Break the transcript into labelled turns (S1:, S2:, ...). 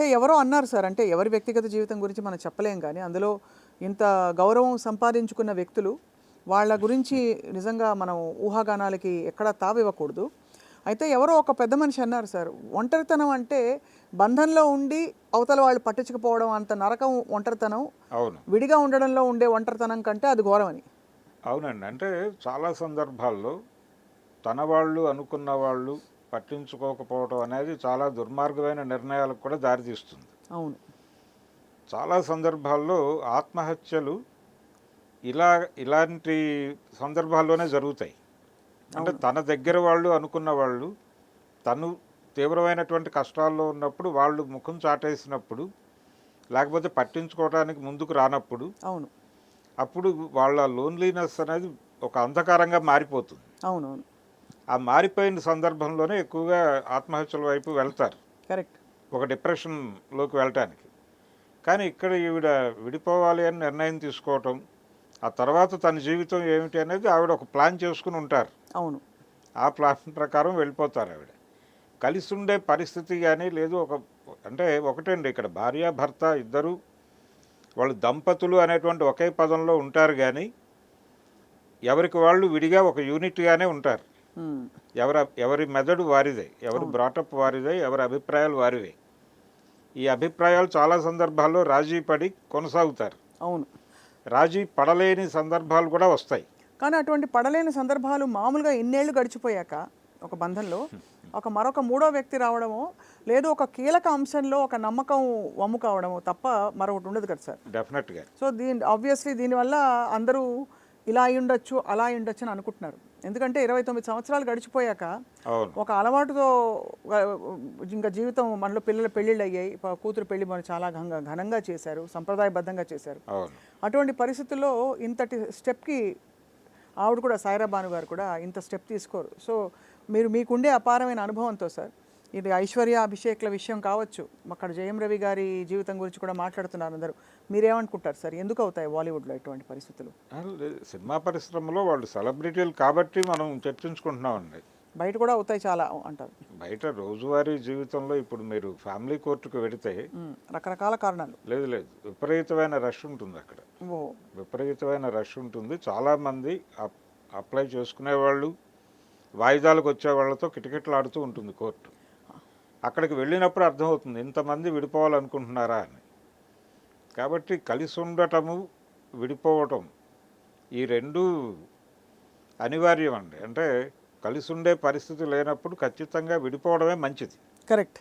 S1: అంటే ఎవరో అన్నారు సార్, అంటే ఎవరి వ్యక్తిగత జీవితం గురించి మనం చెప్పలేం కానీ అందులో ఇంత గౌరవం సంపాదించుకున్న వ్యక్తులు వాళ్ళ గురించి నిజంగా మనం ఊహాగానాలకి ఎక్కడా తావివ్వకూడదు. అయితే ఎవరో ఒక పెద్ద మనిషి అన్నారు సార్, ఒంటరితనం అంటే బంధంలో ఉండి అవతల వాళ్ళు పట్టించుకుపోవడం అంత నరకం ఒంటరితనం,
S2: అవును.
S1: విడిగా ఉండడంలో ఉండే ఒంటరితనం కంటే అది ఘోరమని.
S2: అవునండి. అంటే చాలా సందర్భాల్లో తన వాళ్ళు అనుకున్న వాళ్ళు పట్టించుకోకపోవడం అనేది చాలా దుర్మార్గమైన నిర్ణయాలకు కూడా దారితీస్తుంది.
S1: అవును.
S2: చాలా సందర్భాల్లో ఆత్మహత్యలు ఇలా ఇలాంటి సందర్భాల్లోనే జరుగుతాయి. అంటే
S1: అవును.
S2: తన దగ్గర వాళ్ళు అనుకున్న వాళ్ళు తను తీవ్రమైనటువంటి కష్టాల్లో ఉన్నప్పుడు వాళ్ళు ముఖం చాటేసినప్పుడు, లేకపోతే పట్టించుకోవడానికి ముందుకు రానప్పుడు,
S1: అవును.
S2: అప్పుడు వాళ్ళ లోన్లీనెస్ అనేది ఒక అంధకారంగా మారిపోతుంది.
S1: అవునవును.
S2: ఆ మారిపోయిన సందర్భంలోనే ఎక్కువగా ఆత్మహత్యల వైపు వెళ్తారు,
S1: కరెక్ట్.
S2: ఒక డిప్రెషన్లోకి వెళ్ళటానికి. కానీ ఇక్కడ ఈవిడ విడిపోవాలి అని నిర్ణయం తీసుకోవటం, ఆ తర్వాత తన జీవితం ఏమిటి అనేది ఆవిడ ఒక ప్లాన్ చేసుకుని ఉంటారు.
S1: అవును.
S2: ఆ ప్లాన్ ప్రకారం వెళ్ళిపోతారు ఆవిడ. కలిసి ఉండే పరిస్థితి కానీ లేదు. అంటే ఒకటండి, ఇక్కడ భార్యాభర్త ఇద్దరు వాళ్ళు దంపతులు అనేటువంటి ఒకే పదంలో ఉంటారు కానీ ఎవరికి వాళ్ళు విడిగా ఒక యూనిట్గానే ఉంటారు.
S1: ఉమ్.
S2: ఎవరి మెదడు వారిదే, ఎవరి
S1: అవును.
S2: బ్రాటప్ వారిదే, ఎవరి అభిప్రాయాలు వారివే. ఈ అభిప్రాయాలు చాలా సందర్భాల్లో రాజీ పడి కొనసాగుతారు.
S1: అవును.
S2: రాజీ పడలేని సందర్భాలు కూడా వస్తాయి.
S1: కానీ అటువంటి పడలేని సందర్భాలు మామూలుగా ఇన్నేళ్ళు గడిచిపోయాక ఒక బంధంలో ఒక మరొక మూడో వ్యక్తి రావడమో, లేదు ఒక కీలక అంశంలో ఒక నమ్మకం వమ్ము కావడమో తప్ప మరొకటి ఉండదు కదా సార్.
S2: డెఫినెట్గా.
S1: సో ఆబ్వియస్లీ దీనివల్ల అందరూ ఇలా అయి ఉండొచ్చు, అలా అయి ఉండొచ్చు అని అనుకుంటున్నారు. ఎందుకంటే 29 సంవత్సరాలు గడిచిపోయాక
S2: అవును.
S1: ఒక అలవాటుతో ఆ, ఇంకా జీవితం మనలో పిల్లల పెళ్ళిళ్ళు అయ్యాయి, కూతురు పెళ్లి మనం చాలా ఘనంగా చేశారు, సంప్రదాయబద్ధంగా చేశారు.
S2: అవును.
S1: అటువంటి పరిస్థితుల్లో ఇంతటి స్టెప్కి ఆవిడ కూడా, సాయిరా భాను గారు కూడా ఇంత స్టెప్ తీసుకోరు. సో మీకుండే అపారమైన అనుభవంతో సార్, ఇది ఐశ్వర్య అభిషేక్ల విషయం కావచ్చు, అక్కడ జయం రవి గారి జీవితం గురించి కూడా మాట్లాడుతున్నారు అందరూ. మీరేమనుకుంటారు సార్, ఎందుకు అవుతాయి బాలీవుడ్లో ఇటువంటి పరిస్థితులు?
S2: సినిమా పరిశ్రమలో వాళ్ళు సెలబ్రిటీలు కాబట్టి మనం చర్చించుకుంటున్నామండి.
S1: బయట కూడా అవుతాయి చాలా అంటారు.
S2: బయట రోజువారీ జీవితంలో ఇప్పుడు మీరు ఫ్యామిలీ కోర్టుకు వెడితే
S1: రకరకాల కారణాలు.
S2: లేదు లేదు, విపరీతమైన రష్ ఉంటుంది అక్కడ.
S1: ఓ.
S2: విపరీతమైన రష్ ఉంటుంది. చాలామంది అప్లై చేసుకునేవాళ్ళు, వాయిదాలకు వచ్చే వాళ్ళతో కిటకిటలాడుతూ ఉంటుంది కోర్టు. అక్కడికి వెళ్ళినప్పుడు అర్థమవుతుంది ఇంతమంది విడిపోవాలనుకుంటున్నారా అని. కాబట్టి కలిసి ఉండటము, విడిపోవటం ఈ రెండూ అనివార్యం అండి. అంటే కలిసి ఉండే పరిస్థితి లేనప్పుడు ఖచ్చితంగా విడిపోవడమే మంచిది.
S1: కరెక్ట్.